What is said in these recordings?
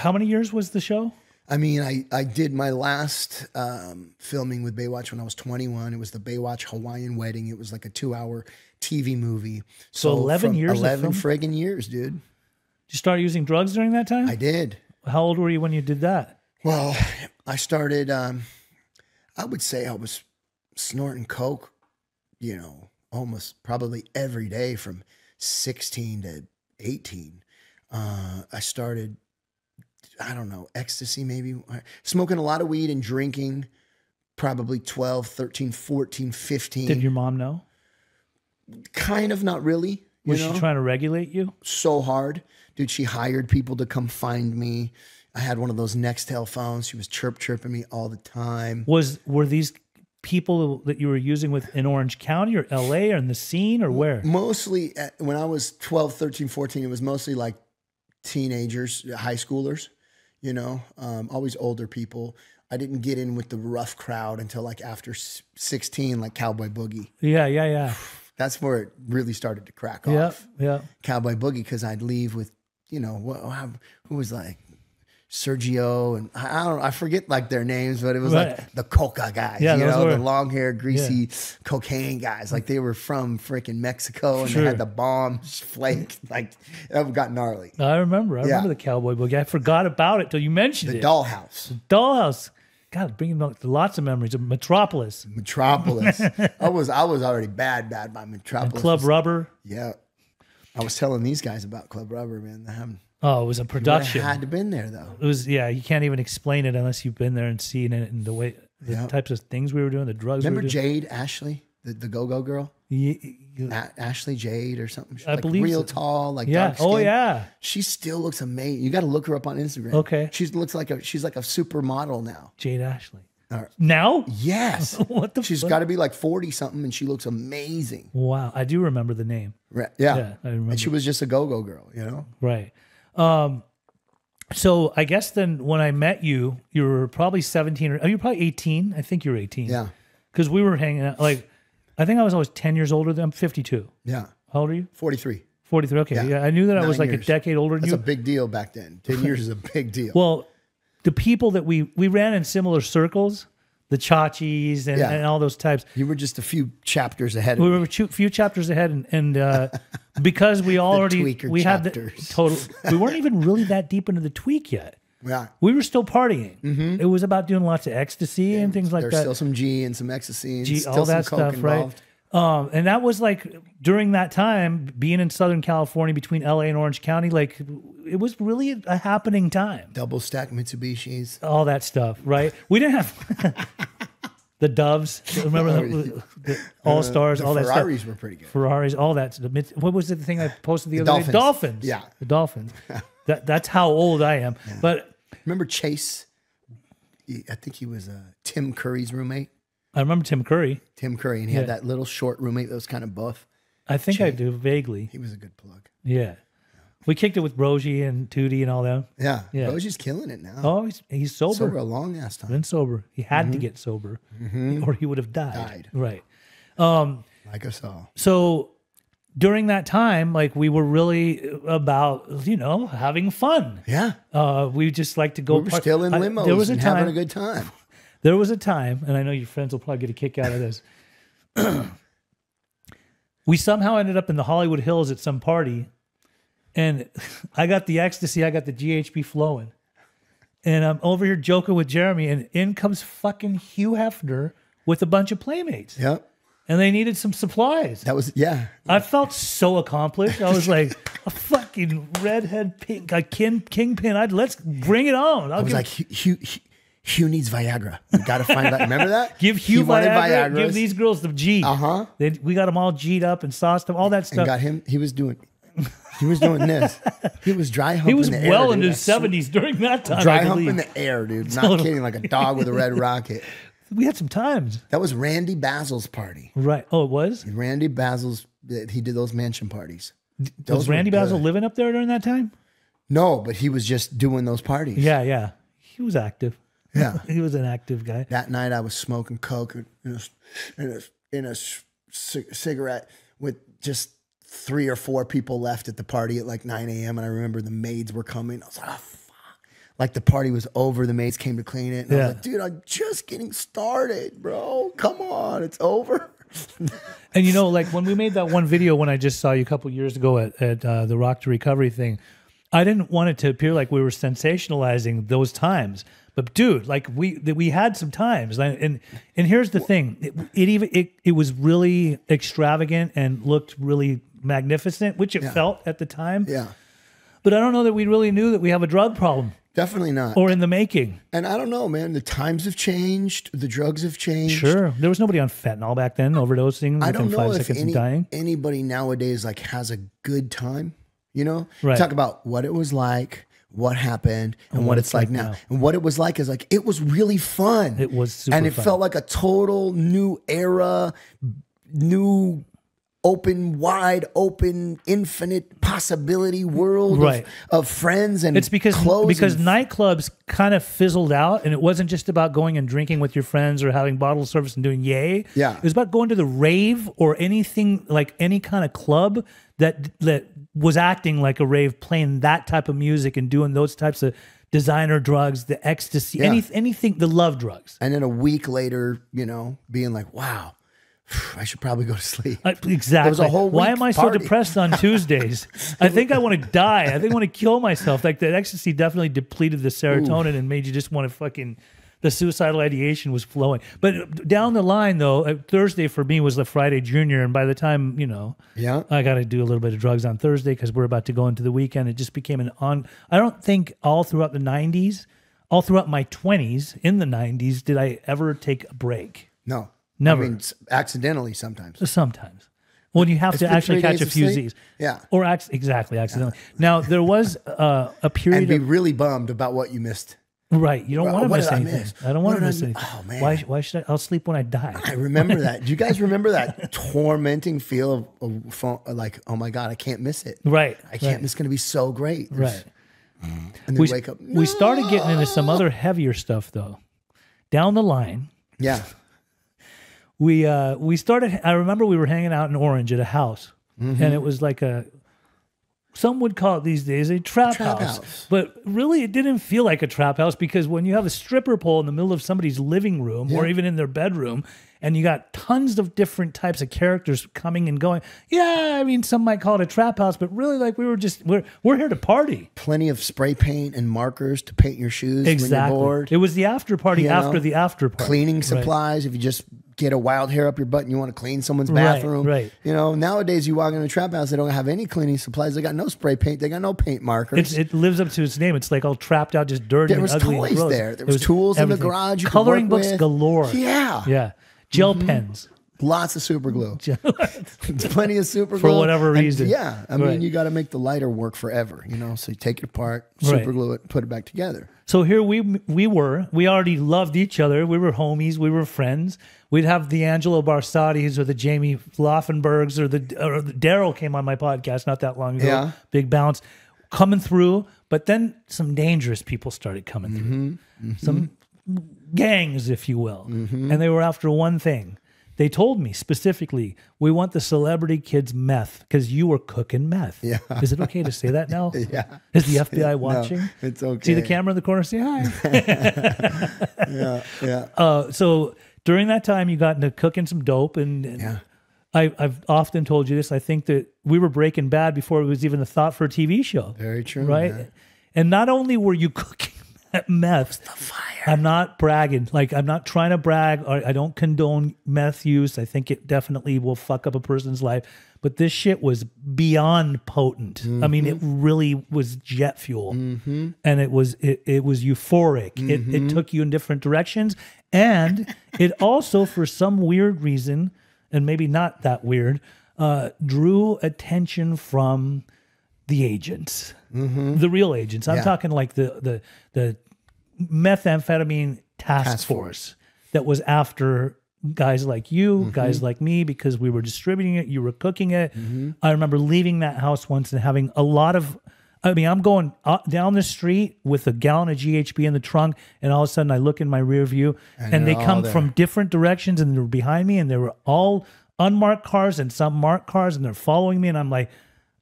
how many years was the show? I mean, I did my last filming with Baywatch when I was 21. It was the Baywatch Hawaiian Wedding. It was like a 2-hour TV movie. So 11 years. 11 friggin' years, dude. Did you start using drugs during that time? I did. How old were you when you did that? Well, I started. I would say I was snorting coke, you know, almost probably every day from 16 to 18. I started, I don't know, ecstasy maybe, smoking a lot of weed and drinking probably 12, 13, 14, 15. Did your mom know? Kind of, not really. Was she trying to regulate you? So hard. Dude, she hired people to come find me. I had one of those Nextel phones. She was chirping me all the time. Were these people that you were using with in Orange County or LA or in the scene or where? Mostly when I was 12, 13, 14, it was mostly like teenagers, high schoolers, you know, always older people. I didn't get in with the rough crowd until like after 16, like Cowboy Boogie. Yeah. That's where it really started to crack off. Yeah. Cowboy Boogie, because I'd leave with, you know, who was like Sergio and I don't know, I forget like their names, but it was like the coca guys, you know, the long hair, greasy cocaine guys. Like they were from freaking Mexico and they had the bombs flake. Like that got gnarly. I remember the Cowboy Boogie. I forgot about it till you mentioned it. Dollhouse. The Dollhouse. God, bringing back lots of memories of Metropolis. I was already bad by Metropolis. And Club Rubber. Yeah. I was telling these guys about Club Rubber, man. Oh, it was a production. Had to have been there though. It was, you can't even explain it unless you've been there and seen it and the way, the types of things we were doing, the drugs. Remember we were doing. Jade Ashley, the go-go girl? Ashley Jade or something. She's I like believe real so. tall, like yeah. dark skin. Oh yeah. She still looks amazing. You got to look her up on Instagram. Okay. She's like a supermodel now. Jade Ashley. Now? Yes. What the? She's got to be like 40 something, and she looks amazing. Wow, I do remember the name. Right. Yeah. I remember. And she was just a go-go girl, you know. Right. So I guess then when I met you, you were probably 17 or you were probably 18. I think you were 18. Yeah. Because we were hanging out. Like, I think I was always 10 years older than I'm 52. Yeah. How old are you? 43. 43. Okay. Yeah. I knew that I was like 9 years. A decade older than That's you. a big deal back then. 10 years is a big deal. Well, the people that we ran in similar circles, the Chachis and all those types. You were just a few chapters ahead of we me. were a few chapters ahead, and because we already we had the total, we weren't even really that deep into the tweak yet. Yeah, we were still partying. It was about doing lots of ecstasy and things like that. There's still some G and some ecstasy, and still all that some coke stuff, involved. Right? And that was like during that time, being in Southern California between LA and Orange County, like it was really a happening time. Double stack Mitsubishis, all that stuff, right? We didn't have the Doves. Remember the All Stars, all that stuff. Ferraris were pretty good. Ferraris, all that. What was the thing I posted the other day? Dolphins. Yeah, the Dolphins. That's how old I am. Yeah. But remember Chase? I think he was Tim Curry's roommate. I remember Tim Curry. Tim Curry, and he had that little short roommate that was kind of buff. I think I do vaguely. He was a good plug. Yeah. We kicked it with Brogy and Tootie and all them. Yeah. Brogy's killing it now. Oh, he's sober. Sober a long ass time. Been sober. He had to get sober or he would have died. Right. Like us all. So during that time, like we were really about, having fun. Yeah. We just like to go. We were still in limos there was a time, having a good time. There was a time, and I know your friends will probably get a kick out of this. We somehow ended up in the Hollywood Hills at some party, and I got the ecstasy, I got the GHB flowing. And I'm over here joking with Jeremy, and in comes fucking Hugh Hefner with a bunch of playmates. Yep. And they needed some supplies. That was, I felt so accomplished. I was like a fucking redhead pink, a kingpin. Let's bring it on. I was like, Hugh needs Viagra. We got to find that. Remember that? Give Hugh Viagra. Give these girls the G. We got them all G'd up and sauced them, all that stuff. And got him. He was doing this. He was dry humping. He was the air, well into his 70s during that time. Dry humping the air, dude. Not kidding, like a dog with a red rocket. We had some times. That was Randy Basil's party. Right. Oh, it was? Randy Basil's, he did those mansion parties. Was Randy Basil living up there during that time? No, but he was just doing those parties. Yeah. He was active. Yeah. He was an active guy. That night I was smoking coke in a cigarette with just 3 or 4 people left at the party at like 9 a.m. And I remember the maids were coming. I was like, oh, fuck. like the party was over, the maids came to clean it. And I was like, dude, I'm just getting started, bro. Come on, it's over. And you know, like when we made that one video when I just saw you a couple years ago at the Rock to Recovery thing, I didn't want it to appear like we were sensationalizing those times. But dude, like we had some times, and here's the thing: it was really extravagant and looked really magnificent, which it felt at the time. Yeah. But I don't know that we really knew that we have a drug problem. Definitely not. Or in the making. And I don't know, man. The times have changed. The drugs have changed. Sure. There was nobody on fentanyl back then, overdosing I don't within know 5 if seconds of dying. anybody nowadays like has a good time, you know? Right. Talk about what it was like, what happened, and what it's like now. And what it was like is like, it was really fun. It was super And it fun. felt like a total new era, new wide open, infinite possibility world of friends and it's because clothes nightclubs kind of fizzled out, and it wasn't just about going and drinking with your friends or having bottle service and doing yay. Yeah. It was about going to the rave or anything, like any kind of club that was acting like a rave, playing that type of music and doing those types of designer drugs, the ecstasy, anything, the love drugs. And then a week later, you know, being like, wow, I should probably go to sleep. Exactly. It was a whole Why week am I so party. depressed on Tuesdays? I think I want to die. I think I want to kill myself. Like the ecstasy definitely depleted the serotonin and made you just want to fucking. The suicidal ideation was flowing. But down the line, though, Thursday for me was the Friday Junior, and by the time I got to do a little bit of drugs on Thursday because we're about to go into the weekend. It just became an on. I don't think all throughout the '90s, all throughout my 20s in the '90s, did I ever take a break. No. Never. I mean, accidentally sometimes. Sometimes. When you have to actually catch a few Z's. Yeah. Or exactly, accidentally. Now, there was a period and be really bummed about what you missed. Right. You don't want to what miss did I anything. miss? I don't want to miss anything. Oh, man. Why should I'll sleep when I die. I remember that. Do you guys remember that tormenting feel of like, oh my God, I can't miss it. Right. I can't. It's going to be so great. Right. And then wake up. We started getting into some other heavier stuff, though. Down the line. Yeah. We started. I remember we were hanging out in Orange at a house, and it was like some would call it these days a trap house. But really it didn't feel like a trap house because when you have a stripper pole in the middle of somebody's living room or even in their bedroom, and you got tons of different types of characters coming and going, I mean, some might call it a trap house, but really like we're here to party. Plenty of spray paint and markers to paint your shoes when you're bored. It was the after party after the after party. Cleaning supplies if you just get a wild hair up your butt and you want to clean someone's bathroom. Right. You know, nowadays you walk in a trap house, they don't have any cleaning supplies. They got no spray paint. They got no paint markers. It lives up to its name. It's like all trapped out, just dirty and ugly. There was toys there. There was tools in the garage. Coloring books galore. Yeah. Yeah. Gel pens. Lots of super glue. Plenty of super glue. For whatever reason. Yeah. I mean, you got to make the lighter work forever, you know? So you take it apart, super glue it, put it back together. So here we already loved each other. We were homies. We were friends. We'd have the Angelo Barsattis or the Jamie Laufenbergs or the Daryl came on my podcast not that long ago. Yeah. Big Bounce coming through. But then some dangerous people started coming through. Some gangs, if you will. And they were after one thing. They told me specifically, we want the celebrity kids meth because you were cooking meth. Yeah. Is it okay to say that now? Yeah. Is the FBI watching? No, it's okay. See the camera in the corner? Say hi. Yeah. So during that time, you got into cooking some dope. And I've often told you this. I think that we were Breaking Bad before it was even a thought for a TV show. Very true. Right? Man. And not only were you cooking meth, the fire. I'm not bragging. Like, I'm not trying to brag. Or I don't condone meth use. I think it definitely will fuck up a person's life. But this shit was beyond potent. I mean, it really was jet fuel, and it was euphoric. It took you in different directions, and it also, for some weird reason, and maybe not that weird, drew attention from the agents, the real agents. I'm talking like the methamphetamine task force that was after guys like you, guys like me, because we were distributing it, you were cooking it. I remember leaving that house once and having a lot of, I'm going down the street with a gallon of GHB in the trunk, and all of a sudden I look in my rear view and they come from different directions and they're behind me, and they were all unmarked cars and some marked cars, and they're following me, and I'm like,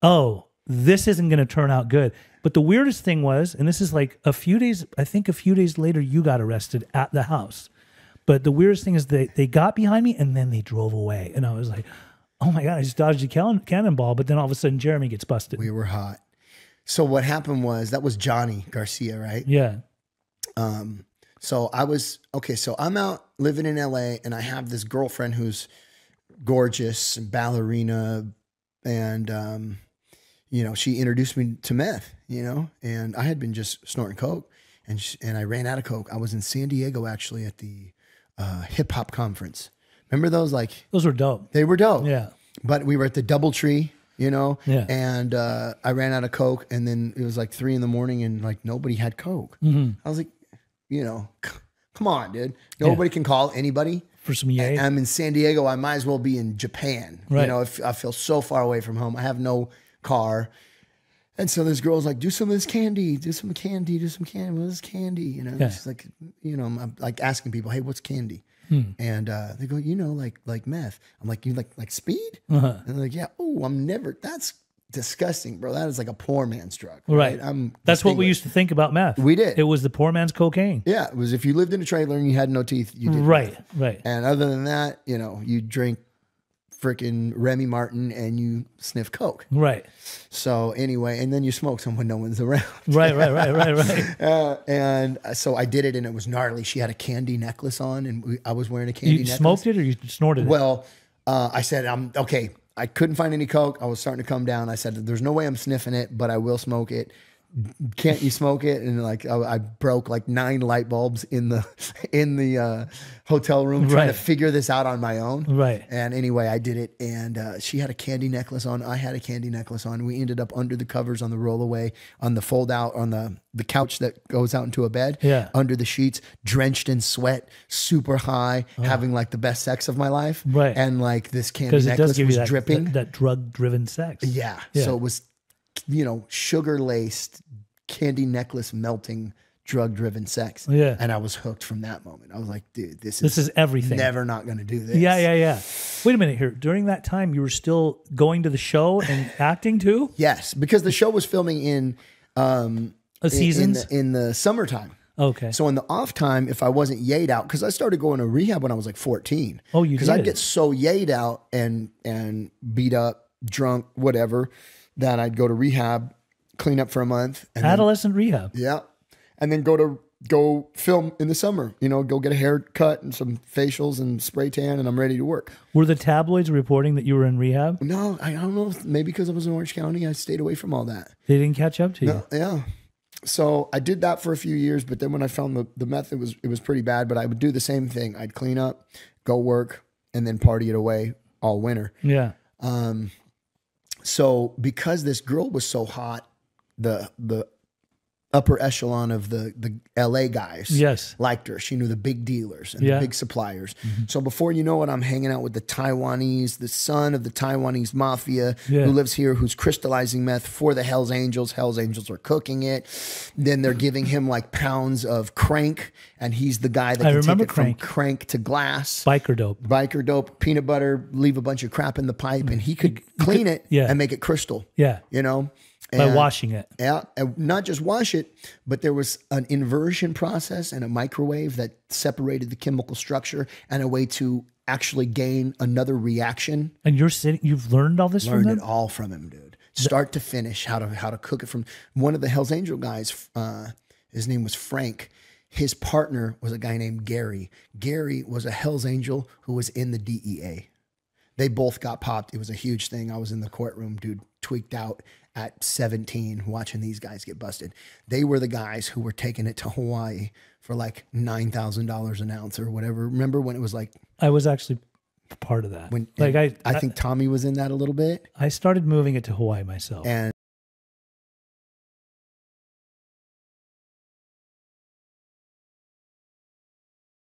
oh, this isn't going to turn out good. But the weirdest thing was, and this is like a few days later, you got arrested at the house. But the weirdest thing is they got behind me and then they drove away. And I was like, oh my God, I just dodged a cannonball. But then all of a sudden, Jeremy gets busted. We were hot. So what happened was, that was Johnny Garcia, right? Yeah. So so I'm out living in LA and I have this girlfriend who's gorgeous and ballerina. And, you know, she introduced me to meth, you know, and I had been just snorting coke and I ran out of coke. I was in San Diego actually at the hip hop conference. Remember those? Like, those were dope. They were dope. Yeah. But we were at the DoubleTree, you know, yeah. And I ran out of coke and then it was like 3 a.m. and like nobody had coke. I was like, you know, come on, dude. Nobody can call anybody. For some yay. I'm in San Diego. I might as well be in Japan. Right. You know, if I feel so far away from home. I have no car. And so this girl's like, do some of this candy, do some candy, do some candy. What is candy? You know, yeah. She's like, you know, I'm like asking people, hey, what's candy? And they go, you know, like meth. I'm like, you like speed? And they're like, yeah. Oh, that's disgusting, bro. That is like a poor man's drug. Right. That's what we used to think about meth. We did. It was the poor man's cocaine. Yeah. It was if you lived in a trailer and you had no teeth, you did. Right. Meth. Right. And other than that, you know, you drink freaking Remy Martin and you sniff coke. Right. So anyway, and then you smoke some when no one's around. Right. And so I did it and it was gnarly. She had a candy necklace on and I was wearing a candy necklace. You smoked it or you snorted it? Well, I said, okay. I couldn't find any coke. I was starting to come down. I said, there's no way I'm sniffing it, but I will smoke it. Can't you smoke it? And like I broke like 9 light bulbs in the hotel room trying to figure this out on my own. Right. And anyway, I did it. And she had a candy necklace on. I had a candy necklace on. We ended up under the covers on the rollaway, on the fold out, on the couch that goes out into a bed. Yeah. Under the sheets, drenched in sweat, super high, having like the best sex of my life. Right. And like this candy necklace was dripping. That drug-driven sex. Yeah. So it was, you know, sugar-laced, candy necklace melting, drug-driven sex. Yeah. And I was hooked from that moment. I was like, dude, this is everything. Never not going to do this. Yeah. Wait a minute here. During that time, you were still going to the show and acting too? Yes, because the show was filming in seasons in the summertime. Okay. So in the off time, if I wasn't yayed out, because I started going to rehab when I was like 14. Oh, you did? Because I'd get so yayed out and beat up, drunk, whatever, that I'd go to rehab, clean up for a month. And adolescent rehab. Yeah. And then go film in the summer, you know, go get a haircut and some facials and spray tan and I'm ready to work. Were the tabloids reporting that you were in rehab? No, I don't know. Maybe because I was in Orange County, I stayed away from all that. They didn't catch up to you? No, yeah. So I did that for a few years, but then when I found the meth, it was pretty bad, but I would do the same thing. I'd clean up, go work, and then party it away all winter. Yeah. So because this girl was so hot, the upper echelon of the LA guys liked her. She knew the big dealers and the big suppliers. So before you know it, I'm hanging out with the Taiwanese, the son of the Taiwanese mafia who lives here, who's crystallizing meth for the Hells Angels. Hells Angels are cooking it. Then they're giving him like pounds of crank, and he's the guy that can take it from crank to glass. Biker dope, peanut butter, leave a bunch of crap in the pipe, and he could clean it and make it crystal. Yeah. You know? By washing it. Yeah, and not just wash it, but there was an inversion process and a microwave that separated the chemical structure and a way to actually gain another reaction. And you've learned all this from them? Learned it all from him, dude. Start to finish, how to cook it from one of the Hells Angel guys. His name was Frank. His partner was a guy named Gary. Gary was a Hells Angel who was in the DEA. They both got popped. It was a huge thing. I was in the courtroom, dude, tweaked out at 17 watching these guys get busted. They were the guys who were taking it to Hawaii for like $9,000 an ounce or whatever. Remember when it was like... I was actually part of that. I think Tommy was in that a little bit. I started moving it to Hawaii myself. And